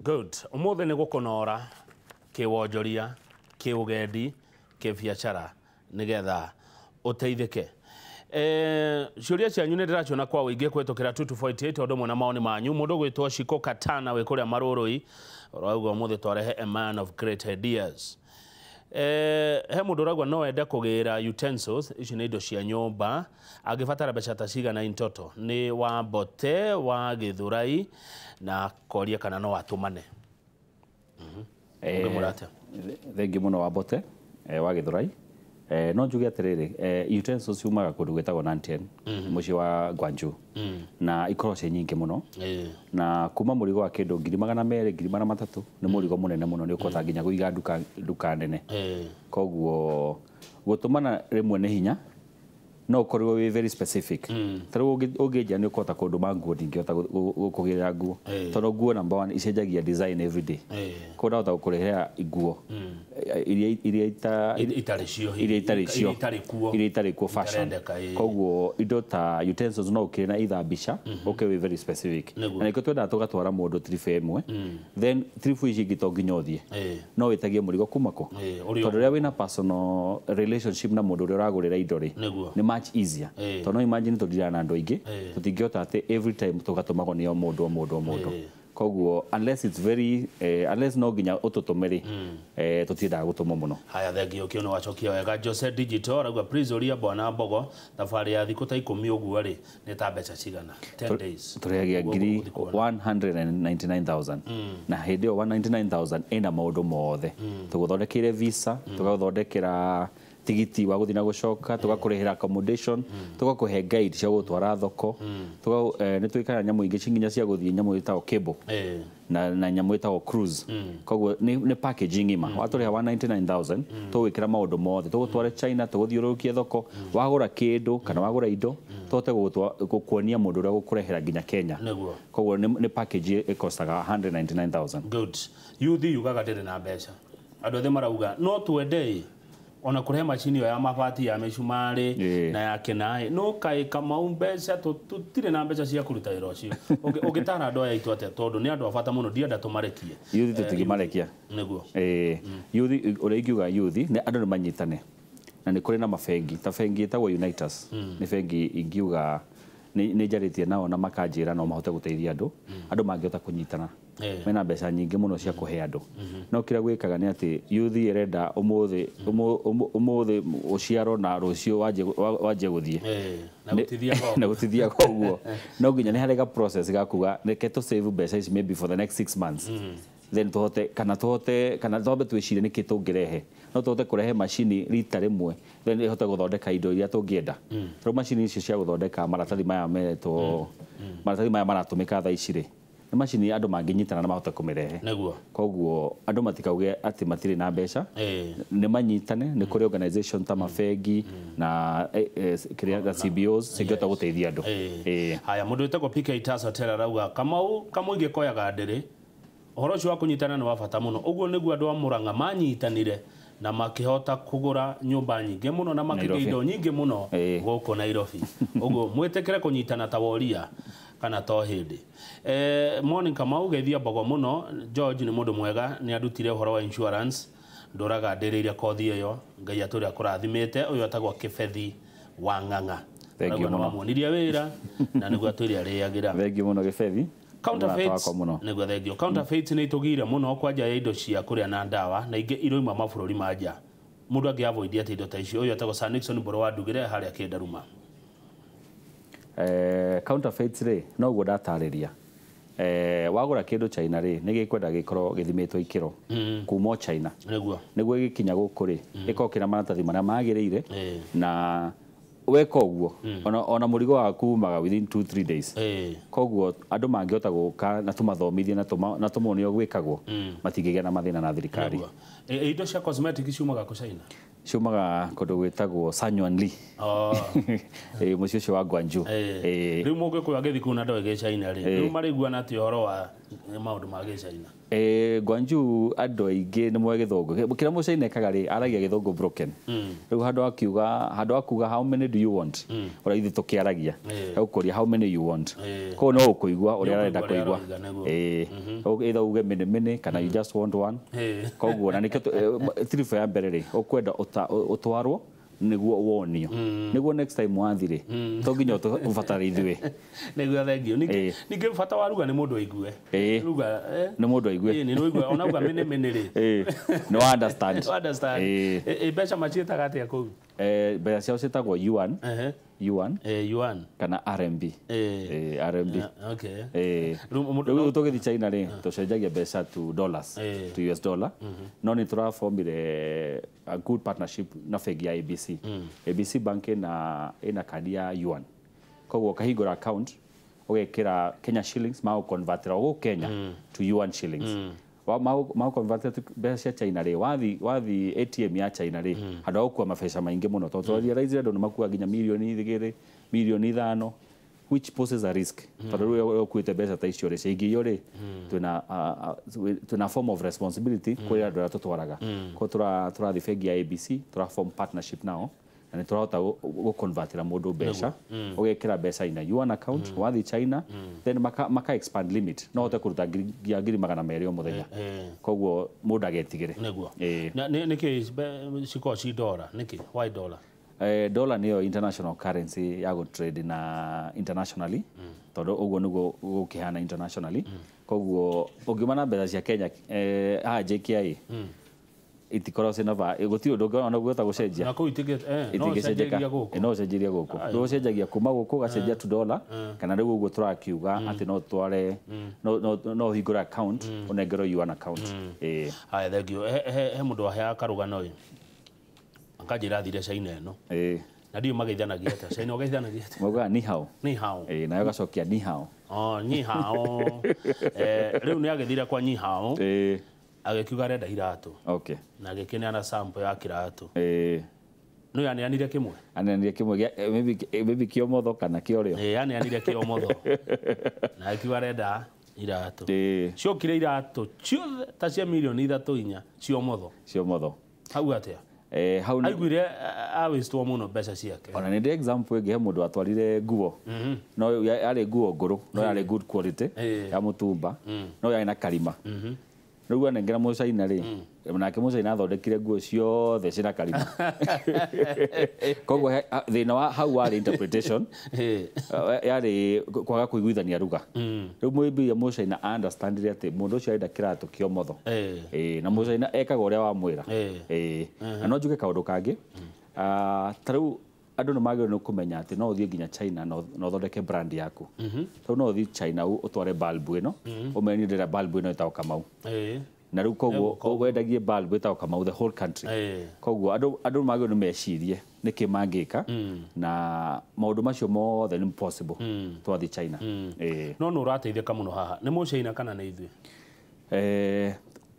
Good. Umuthi ni gukonora kiwonjoria, kiugendi, kibiacara nigetha uteithike. Ciuria cianyu ni ndiraciona kwa wingi kwetukira 2248 ondo mwe na maoni manyu. Mundu gwitwo Shiko Katana we kuria Marurui urauga umuthi twarehe a man of great ideas. He mundu uragwa no ende kugira utensils ici ni indo cia nyumba agibatara mbeca ta cigana intoto ni wa Bote wa Githurai na koria kana no atumane. Thengi muno wa Bote wa Githurai. No njuge atiriri utensils ciumaga kundu gwetagwo Nantian muci wa Gwanju na ikorwo ci nyingi muno na kuma murigo wa kindu 200,000 2,300 ni murigo munene muno ni ukota nginya kuiga duka nene koguo gutumana rimwe ni hinya no ukorwo we very specific taro ugija ni ukota kundu manguo ndingihota kugira nguo tono nguo number 1 icenjagia design every day koda uta ukurehera iguo iria itari kuo fashion koguo indo ta utensils no ukire na ithambisha okay we very specific na niko twenda tugatwara mundu trifu imwe then trifu ici gitonginyothie no witagie murigo kumako tondu ria wina personal relationship na mundu ria uragurira indo ri ni much easier tono imagine tudira na andu aingi tutingiota ate every time tugatumagwo ni mundu koguo unless it's very unless no ginya ututumiri tutinda gutuma muno. Haya thengio ukiono wachokia wega Jose Digital ragwa prisoria bwana Mbogo tafari ya thiku ta 10 uguo ri ni ta mbeca cigana 10 days turiagia ngiri 199,000 na hindi 199,000 ina maundu mothe tuguthondekire visa tugathondekera tigiti wa guthina gucoka tugakurehera accommodation tugakuhe guide cia gutwara thoko ni twikara nyamu ingi cinginya cia guthie nyamu itago cable na nyamu itago cruise koguo ni packaging ima waturiha 199,000 tuwikira maundu mothe tugutware China tuguthiurukia thoko wagura kindu kana wagura indo tote gukuonia mundu ria gukurehera nginya Kenya koguo ni package ikostaga 199,000. Good. Youth yugaga ndiri na mbeca andu othe marauga no twende ona kurehe machini ya mabati ya meshumari na ya kenai no kai kama mbeca tutire na mbeca cia kuruta wira ucio ugitara andu aya itu ate tondu ni andu afata muno ndienda tumarekie youth tutigimarekia niguo youth ureigiuga youth ni andu ni manyitane na ni kuri na mafengi ta fengi etagwo Unitas ni fengi ingiuga ni jaritie nao na makanjira no mahote guteithia andu mangiota kunyitana mena mbeca nyingi muno cia kuhe andu no kira gwikaga ni ati youth irenda umuthi uciaro na rucio waje guthie na gutithia koguo no nginya ni harega process gakuga reke to save mbeca ici maybe for the next 6 months then tuhote kana tobe twicire ni kitungirehe no tuhote kurehe machine rita rimwe then ihote guthondeka indo iria tungienda ro machine icio cia guthondeka maratathi maya maratathi maya maratumika tha icire ni machine andu manginyitana na mahote kumirehe koguo andu matikauge ati matire na mbeca ni manyitane ni kuri organization ta mafegi na kiria CBOs singota guteithia andu haya mundu witagwo PK Itasa tera rauga kama ingikoyaga ndiri horo ucio wa kunyitana ni wa bata muno uguo niguo andu a Murang'a manyitanire na makihota kugura nyumba nyingi muno na makiga indo nyingi muno guku Nairobi uguo mwitekere kunyitana ta woria kana to hindi morning kama ugethia Mbogo muno George ni mundu mwega ni adutire horo wa insurance nduraga ndiriria kothi iyo ngai aturi akurathimite uyu atagwo Kifethi wa Ng'ang'a thengi muno moniria wira na niguo aturi ariagira thengi muno Kifethi counterfeits niguo thengio counterfeits ni itugire muno kwanja ya indo cia kuria na ndawa na ingi iroima mabururi manja mundu angi avoid ati indo ta icio uyu atagwo Sanixon Mboro wa Ndugire haria Kindaruma counterfeits ri no guo datariria wagura kindu China ri ni gikwenda gikorwo githimitwo ikiro kuma China niguo gikinya guku ri ikokira maratathi maria magirire na weka uguo ona murigo waku maga within 2-3 days koguo andu mangiota guka na tumathomithie na tumonio gwikagwo matingigea na mathina na thirikari indo cia cosmetic ciumaga ku China ciumaga kundu gwitagwo Sanyuanli mucio cio wa Gwanju riu muge ku agethi kuna ndo ge China ri riu marigua na ti horo wa maundu ma ge China Gwanju andå aingä nä mwe gä thångå kä ra må caina ekaga rä aragia gä thångå broken rä u handå akuga how many do you want å rä a ithuä tå kä aragia gå koria how many you want koguo no å kå igua å rä a arenda kå igua either uge mini kana you just want one koguo na nä kä tribo ya mbere rä å kwenda å twarwo niguo wonio niguo next time wathire to nginya ũbatara ithuĩ niguo thengio ningĩ bata wa ruga nĩ mũndũ aigue ruga nĩ mũndũ aigue nĩ ruga ona uga mene rĩ no understand mbeca maciĩtaga atĩa kũu mbeca ciao ciĩtagwo yuan kana RMB RMB rĩu tũgĩthiĩ China rĩ tũcenjagia mbeca to dollars to US dollar no nĩ tũraformire a good partnership na bengi ya ABC Bank ina kandi ya yuan koguo kahingũra account ũgekĩra Kenya shillings magũconvertĩra gũkũ Kenya to yuan shillings magũconvertĩra mbeca cia China rĩ wathi ATM ya China rĩ handũ ha gũkua mabeca maingĩ mũno tondũ twarealize andũ nĩ makua nginya milioni 2 milioni 5 which poses a risk tondũ rĩu ũkuĩte mbeca ta icio rĩ ciingĩio rĩ twĩna form of responsibility kũrĩ andũ arĩa tũtwaraga koguo tũrathiĩ bengi ya ABC tũraform partnership nao na nĩ tũrahota gũconvertĩra mũndũ mbeca ũgekĩra mbeca ina yuan account wathiĩ China then maka expand limit no ũhote kũruta ngiri 200 o mũthenya koguo mũndũ agetigĩre nĩguo nĩkĩ cikoragwo ci dollar nĩkĩ why dollar dollar nĩyo international currency ya gũtrade na internationally tondũ ũguo nĩguo gũkĩhana internationally koguo ũngiuma na mbeca cia Kenya JKI itikorwo cina gũtirĩ ũndũ ũngĩona gwĩta gũcenjia na kũu itingĩcenjagia gũkũ no ũcenjirie gũkũ ndũcenjagia kuma gũkũ ũgacenjia to dollar kana rĩu ũguo tũrakiuga atĩ no tware no hingũre account ũnengerwo yuan account haya thengio he mũndũ waheaga karũgano ũyũ akanjĩra thire China ĩno na ndiũ mageithanagia atĩa China ũgeithanagia atĩa maugaga ni hao nayo gacokia ni hao ni hao rĩu nĩ agĩthire kwa ni hao agĩkiuga arenda iratũ na agĩkĩneana sample ya kĩratũ no yaneanire kĩmwe maybe kĩomotho kana kĩorĩo yaneanire kĩomotho na agĩkiuga arenda iratũ ciokire iratũ ciothe ta cia milioni 3-4 ciomotho hau atĩa aiguire awĩstwo mũno mbeca ciake ona nĩ example ĩngĩ he mũndũ atwarire nguo no yarĩ nguo ngũrũ no yarĩ good quality ya mũtumba no yarĩ na karima rĩu anengera mũcaina rĩ nake mũcaina athondekire nguo ciothe cina karima koguo thĩna wa hau warĩ interpretation yarĩ kwaga kũiguithania ruga rĩu mwĩmbĩria mũcaina understandire atĩ mũndũ ũcio arenda kĩratũ kĩomotho na mũcaina ekaga ũrĩa wamwĩra na no njuge kaũndũ kangĩ ta rĩu andũ nĩ magĩrĩirwo nĩ kũmenya atĩ no ũthiĩ nginya China na ũthondeke brand yaku tondũ no ũthiĩ China ũtware bulb ĩno ũmenye ndĩrenda bulb ĩno ĩtagwo Kamau na rĩu koguo wendagie bulb ĩtagwo Kamau the whole country koguo andũ magĩrĩirwo nĩ mecirie nĩkĩ mangĩka na maũndũ macio mothe nĩ possible twathiĩ China no nĩ ũrateithĩka mũno haha nĩ mũcaina kana nĩ ithuĩ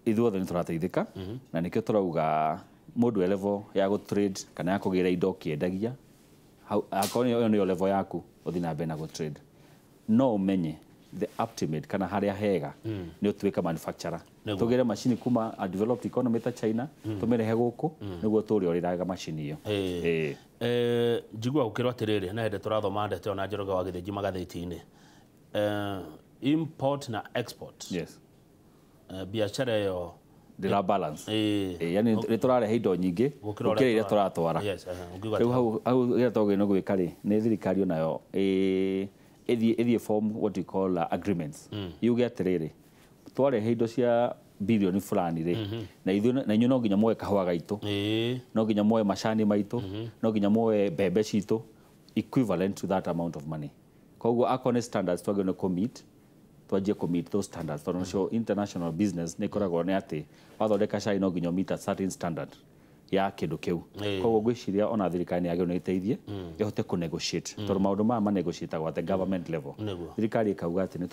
ithuothe nĩ tũrateithĩka na nĩkĩo tũrauga mũndũ level ya gũtrade kana ya kũgĩra indo kĩendagia akorwo ĩyo nĩyo level yaku ũthiĩ na mbere na gũtrade no ũmenye the ultimate kana harĩa hega nĩ ũtuĩka manufacturer tũgĩre macini kuma a developed economy ta China tũmĩrehe gũkũ nĩguo tũrĩa ũrĩraga macini ĩyo njigua gũkĩrwo atĩrĩrĩ na hĩndĩ tũrathoma ndete ona Njoroge wa Gĩthĩnji magathĩti-inĩ import na export biacara ĩyo ndĩra balance yani nĩ tũrarehe indo nyingĩ gũkĩra iria tũratwara rĩu hau rĩrĩa twagĩrĩirwo nĩ gwĩka rĩ nĩ thirikari onayo ĩthiĩ form what we call agreements yuge atĩrĩrĩ twarehe indo cia bilioni fulani rĩ na inyuĩ no nginya muoe kahũa gaitũ no nginya muoe macani maitũ no nginya muoe mbembe citũ equivalent to that amount of money koguo akorwo nĩ standards twagĩrĩirwo nĩ kũmeet twanjie kũmeet those standards tondũ cio international business nĩ ikoragwo nĩ atĩ wathondeka cai no nginya meet a certain standard ya kĩndũ kĩu koguo ngwĩciria ona thirikari nĩ yagĩrĩirwo nĩ ĩteithie ĩhote kũ-negotiate tondũ maũndũ maya ma-negotiatagwo at the government level thirikari ĩkauga atĩ nĩ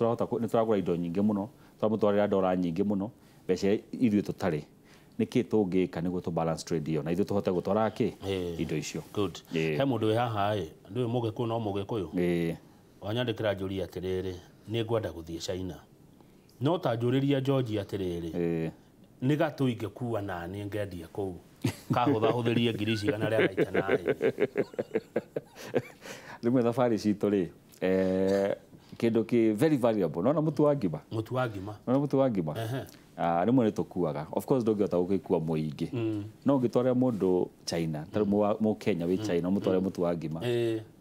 tũragũra indo nyingĩ mũno tũramũtwarĩra ndora nyingĩ mũno mbeca ithuĩ tũtarĩ nĩkĩ tũngĩka nĩguo tũ-balance trade ĩyo na ithuĩ tũhote gũtwara kĩ indo icio he mũndũ wĩ haha ĩ ndũĩ mũgĩkũyũ no mũgĩkũyũ wanyandĩkĩra njũria atĩrĩrĩ nĩ ngwenda gũthiĩ China no ta njuriria George atiriri ni gatu ingekuwa na ni ngendia kuu kahutha huthirie ngirici kana ria raita nari rimwe thabari citu ri kindu ki very valuable nona mutu wa ngima nona mutu wa ngima rimwe ni tukuaga of course ndungihota gukikua muingi no ngitwara mundu China tari mu Kenya wi China mutware mutu wa ngima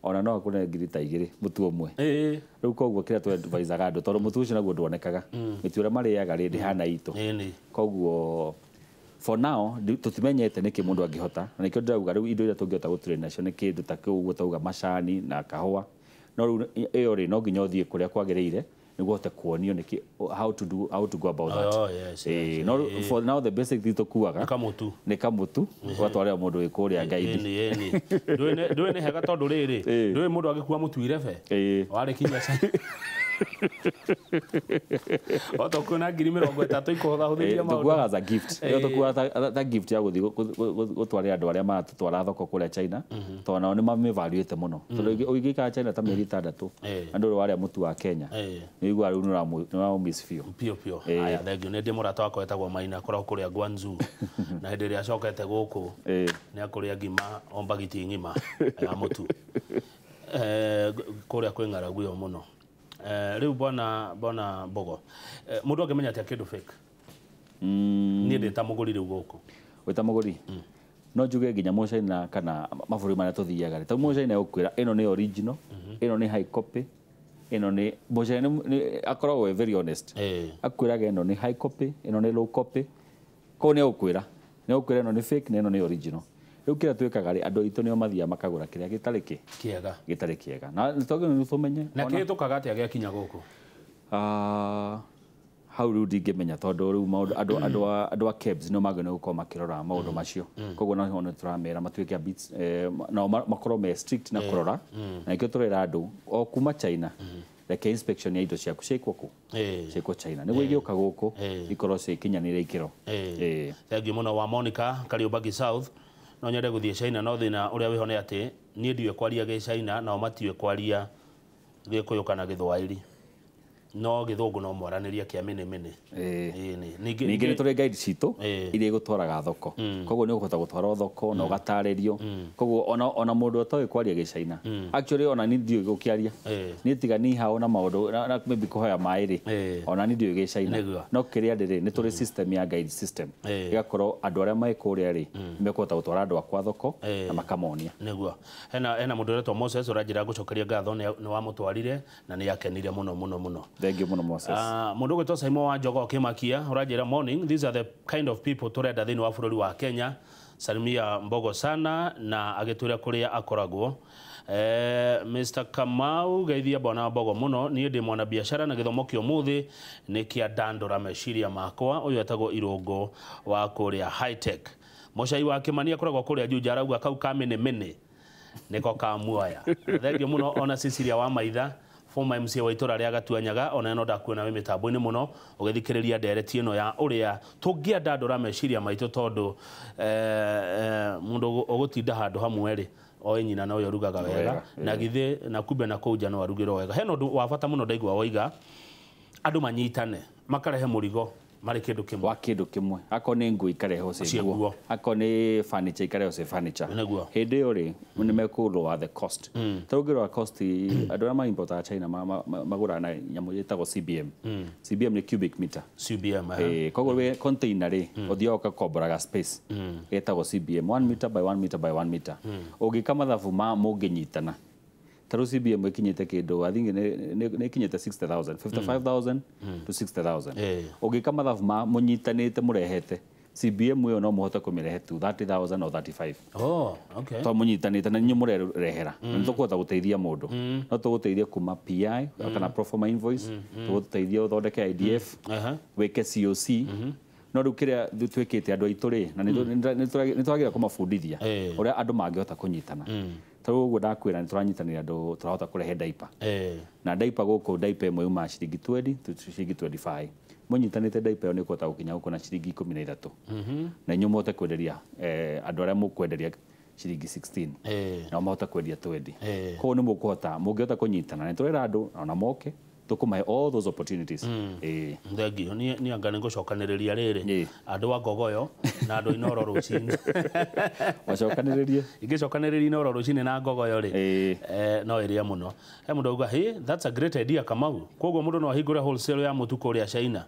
ona no akune ngiri ta igiri mutu umwe riu koguo kira tu advise andu tondu mutu ucio naguo ndwonekaga mituura mariaga ri ndihana itu koguo for now tutimenyete niki mundu angihota na nikio ndirauga riu indo iria tungihota guture nacio ni kindu ta kiu uguo tauga macani na kahua no riu iyo ri no nginya uthie kuria kwagiriire niguo te kuonio niki how to go about that. No for now the basic thing to kuaga ni kamutu watwara mundu wi kuria guide ndwene hega tondu riri ndwe mundu agikua mutu irebe wari kinya oto kuna ngiri 30 ikuhotha huthiria maundu tukuaga za gift yo tukuaga ta gift ya guthi gutwara andu aria matutwara thoko kuria China to nao ni mamivaluate muno tondu ugika China ta mieri 6 andu waria mutu wa Kenya ni igwa riu no miss pio aya thengio ni ndi murata wako etagwo Maina korwo kuria Gwanzu na hindi ria acokete guku ni akuria ngima ombagiti ngima ya mutu kuria kwing'aragu yo muno riu bona Mbogo mundu angimenya atia kindu fake ni ndita muguri riu guku wita muguri no njuge nginya Mucaina kana maburi maria tuthiaga ta Mucaina ukwira ino ni original ino ni high copy ino ni Mucaina akoragwo very honest akwiraga ino ni high copy ino ni low copy ko ni ukwira ino ni fake na ino ni original riu kira twikaga ri andu itu nio mathia makagura kiria gitari kiega na nitoge ni tumenye na kitukaga atia giakinya guku how riu ndingimenya tondu riu maundu andu a kebs no magene gukorwo makirora maundu macio koguo na hono turamera matuike bits na makorwo me strict na kurora na ikio turera andu o kuma China reke inspection ya indo ciaku ciikwo China niguo igioka guku ikorwo cikinyanire ikiro thank you muno wa Monica Kariobagi South no nyende guthie China no thina uria wihone ati nie ndiwe kwaria ge China na matiwe kwaria Gikuyu kana Githwairi no Githungu no mwaraniria kia mene ningi ni turi guide citu iria igutwaraga thoko koguo ni uguhota gutwara thoko na ugataririo koguo ona mundu atoe kwaria ge China actually ona ni ndiwe gukiaria ni tiga ni hao na maundu na maybe kuhoya mairi ona ni ndiwe ge China no kiria ndiri ni turi system ya guide system igakorwo andu aria mai kuria ri mekuhota gutwara andu akwa thoko na makamonia niguo hena mundu retwo Moses urajira gucokeria ngatho ni wa mutwarire na ni yakenire muno Thank you muno Moses. Mundu gwitwo Simon wa Njogo Kimakia urajira morning these are the kind of people turenda thini wa bururi wa Kenya salimia Mbogo sana na agitwira kuria akoragwo Mr. Kamau geithia bona Mbogo muno ni ndi mwana biashara na githomo kio muthi ni kia dandora meciria makwa uyu etagwo Irungo wa kuria high tech Mucai wa Kimania akoragwo kuria Juja arauga kau kamene niko kamuoya thengio muno ona Cecilia wa Maitha former MC wa itora ria Gatuanyaga ona no ndakuona we mitambo-ini muno ugithikiriria ndereti ino ya uria tungienda ndora meciria maitu tondu mundu ugutinda handu hamwe ri o nyina na uyo rugaga wega na githe na kumbe na kuja no arugiro wega heno ndu wa bata muno ndaigwa oiga andu manyitane makarehe murigo mari kindu kimwe wa kindu kimwe ako ni ngui karehe ose nguo ako ni furniture karehe ose furniture hindi yo ri ni mekulu wa the cost tawgiro wa cost andu ama importa China magura na nyamu yetagwo CBM ni cubic meter kogo we container ri othio ka kobraga space yetagwo CBM 1 meter by 1 meter by 1 meter ugikama thafu ma munginyitana taru CBM ikinyete kindu I think ne kinyete 60,000 55,000 to 60,000 ugikama thafu ma munyitanite murehete CBM yo no muhota kumirehe tu 30,000 or 35 okay to munyitanite na nyu murerehera nitukuhota guteithia mundu no tuguteithia kuma PI kana pro forma invoice tuguteithia uthondeke IDF weke COC no riu kiria twikite andu aitu ri na nitwagira kumabundithia uria andu mangihota kunyitana taguo ndakwira ni turanyitanira andu turahota kurehe diaper na diaper guku diaper imwe uma ciringi 20 to ciringi 25 munyitanite diaper ni kuhota gukinya guku na ciringi 13 na inyu mote kwenderia andu aria mukwenderia ciringi 16 na mohota kwendia 20 ko ni mukuhota mungihota kunyitana ni turera andu ona moke tukumahe all those opportunities thengio ni anga ni gucokaniriria riri andu a Ngogoyo na andu Inooro Ruciini wacokaniririe igicokaniriria Inooro Ruciini na Ngogoyo ri no iria muno he mundu auga hey that's a great idea Kamau koguo mundu no ahingure wholesale ya mutu kuria China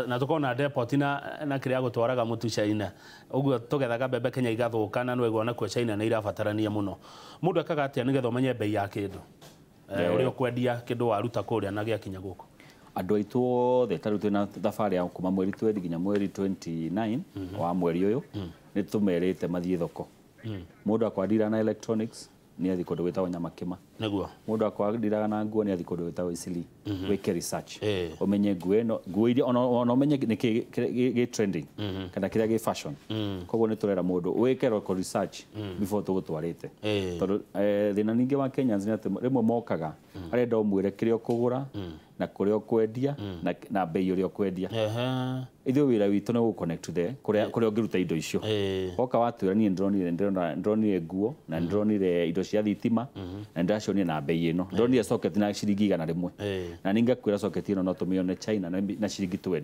na tukona depot na kiria gutwaraga mutu China uguo tugethaga mbembe Kenya igathuka na no na kwa China na irabatarania muno mundu akaga atia nigetha umenye bei ya kindu uri ukwendia kindu waruta kuria na giakinya guku andu aitu othe taru twina thabari ya kuma mweri 20 nginya mweri 29 wa mweri uyu ni tumerite mathie thoko mundu akwandira na electronics ni athi kundu gwitagwo Nyamakima niguo mundu akwandiraga na nguo ni athi kundu gwitagwo Isili wike research umenye nguo iria ona umenye niki trending kana kiria gi fashion koguo ni turera mundu wike local research before tugutwarite tondu thina ningi wa Kenyans ni ati rimwe mokaga arenda umwire kiria ukugura na kuria ukwendia na bei uria ukwendia ithu wira witu no connect to the kuria ungiruta indo icio oka watwira ni ndronire nguo na ndronire indo cia thitima na ndacionie na bei ino ndronire socket na ciringi 100 rimwe na ninga kwira socket ino no tumione China na ciringi 20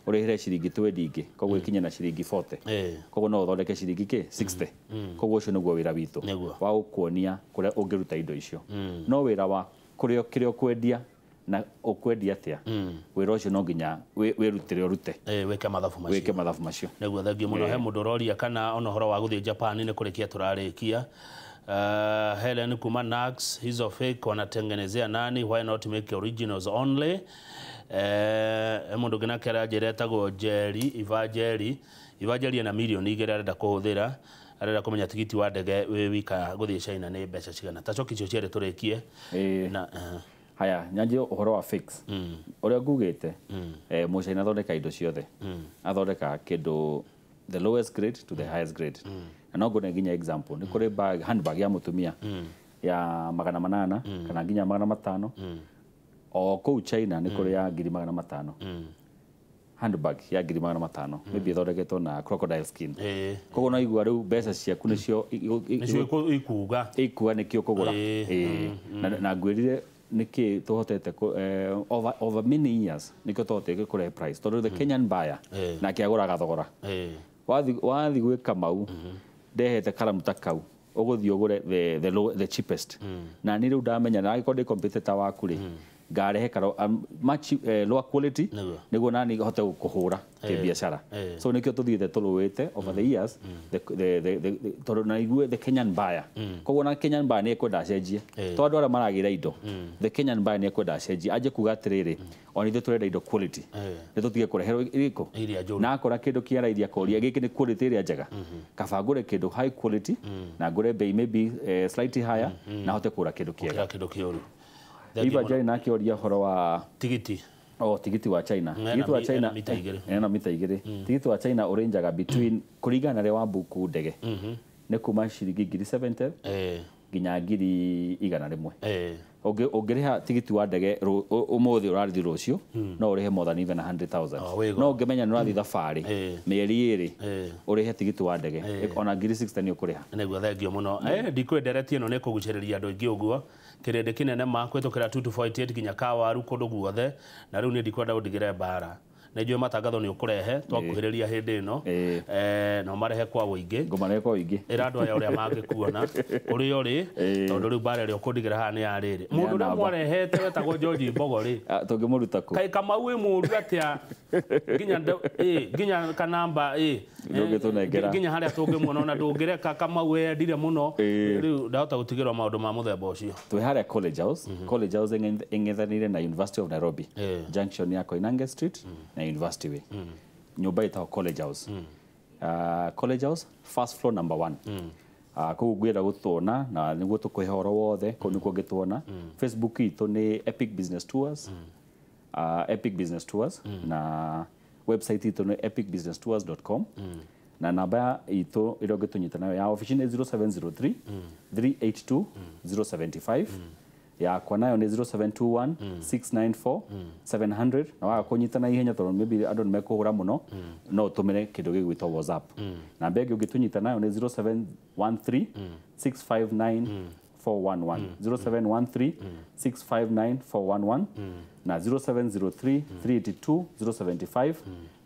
urihire ciringi 20 ingi koguo ikinya na ciringi 40 koguo no uthondeke ciringi 60 koguo ucio niguo wira witu wa ukuonia kuria ungiruta indo icio no wira wa kuria ukwendia na ukwendia atia wira ucio no nginya wirutire urute weke mathabu macio niguo thengio muno he mundu roria kana ona horo wa guthie Japan ni kurikia turarikia Helen kuma Nax hizo fake wanatengenezea nani why not make originals only mundu gina kera jiretagwo Jerry Evangeli na milioni igere arenda kuhuthira arenda kumenya tigiti wa ndege wika guthie China ni mbeca cigana tacoki cio ciere turikie na haya nyanjio uhoro wa fix uria ngugite mucaina thondeka indo ciothe athondeka kindu the lowest grade to the highest grade na no ngone nginya example ni kuri handbag ya mutumia ya 800 kana nginya 500 o kuu China ni kuri ya 500 handbag ya 500 maybe thondeketwo na crocodile skin koguo no igua riu mbeca ciaku nicio ikuga nikio kugura na ngwirire niki tuhotete over many years niko tuhotete kure price tondu the Kenyan buyer na kiaguraga thogora wathi gwika mau ndehete karamuta kau uguthii ugure the cheapest na ni riu ndamenya na agiko ndi competitor waku ri ngarehe karo much lower quality niguo nani hote kuhura biashara so nikio tuthiite turuwite over the years the tondu na igue the Kenyan buyer koguo na Kenyan buyer ni ekwenda cenjie tondu ara maragira indo the Kenyan buyer ni ekwenda cenjie anje kuga atiriri oni thu turenda indo quality ni tutige kurehero iriko na akora kindu kiaraithia koria giki ni quality iria njega kaba ngure kindu high quality na ngure bei maybe slightly higher na hote kura kindu kiega Iba jari na kioria horo wa tigiti tigiti wa China na mita igiri tigiti wa China urenjaga between kuringana na wa buku ndege ni kuma ciringi 70 nginya 100 ungiriha tigiti wa ndege umuthi urathi rucio no urihe more than even 100,000 no ngimenya no urathi thabari mieri iri urihe tigiti wa ndege ona 60 ni ukuriha niguo thengio muno ndikwenderetie ino ni kuguciriria andu ingi uguo kirende kinene makwitukira 2248 nginya kawaru kundu guothe na riu ni ndikwenda undigire bara na ijue matangatho ni ukurehe twakuhiriria hindi ino no marehe kwa wingi ngumarehe kwa wingi irandu aya uria mangikuona uri tondu riu bara ri ukundigira ha ni ariri mundu na mwarehete wetagwo George Mbogo ri tungimuruta ku kai kama wi muru atia ginya kanamba ginya haria tungimuona na ndungireka kama we ndire muno riu ndahota gutigirwa maundu ma muthemba ucio twi haria College House ing'ethanire na University of Nairobi junction ya Koinange Street na University Way nyumba itaho College House College House first floor number 1 koguo ngwenda gutwona na niguo tukuhe horo wothe ko nikuo ngitwona Facebook itu ni Epic Business Tours na website itu ni epicbusinesstours.com na namba itu iro ngitunyita nayo ya office ni 0703 382 075 ya kwa nayo ni 0721 694 700 na waga kunyitana ihenya tondu maybe andu nimekuhura muno no tumire kindu gigwitwo WhatsApp na mbegi ungitunyita nayo ni 0713 659 411 0713 659 411 na 0703 382 075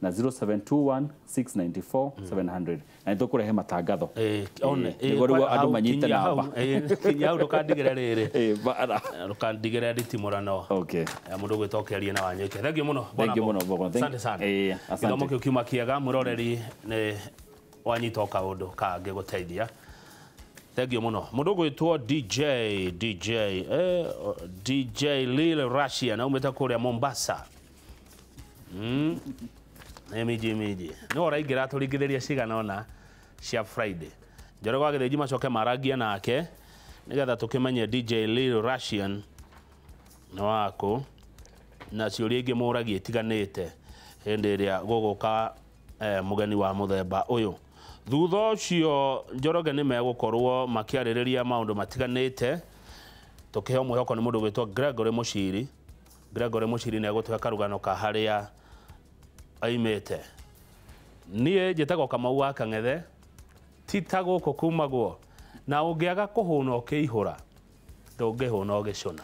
na 0721 694 700 na ndio kurehe matangatho niguo rigo andu manyite namba kinya ndukandigire riri ndukandigire nditimurano mundu gwitokeria na wanyike thank you muno asante sana githomo kiu kiuma kiega muroreri ni wanyita kaundu kangi guteithia thank you muno mundu gwitwo DJ Lil Russia na umeta kuria Mombasa miji no raingira turingithiria cigana ona cia Friday njoro gwa githinji macoke maragia nake nigetha tukimenye DJ Lil Russian na wako na ciuria ingi muragie tiganite hindi iria guguka mugeni wa muthemba uyu thutha ucio Njoroge ni megukorwo makiaririria maundu matiganite tukiheo mwihoko ni mundu gwitwo Gregory Muciri ne egutwe karugano ka haria aimete nie njitagwo Kamau wa Kang'ethe titago kuma guo na ungiaga kuhuna ukihura ndungihuna ugicuna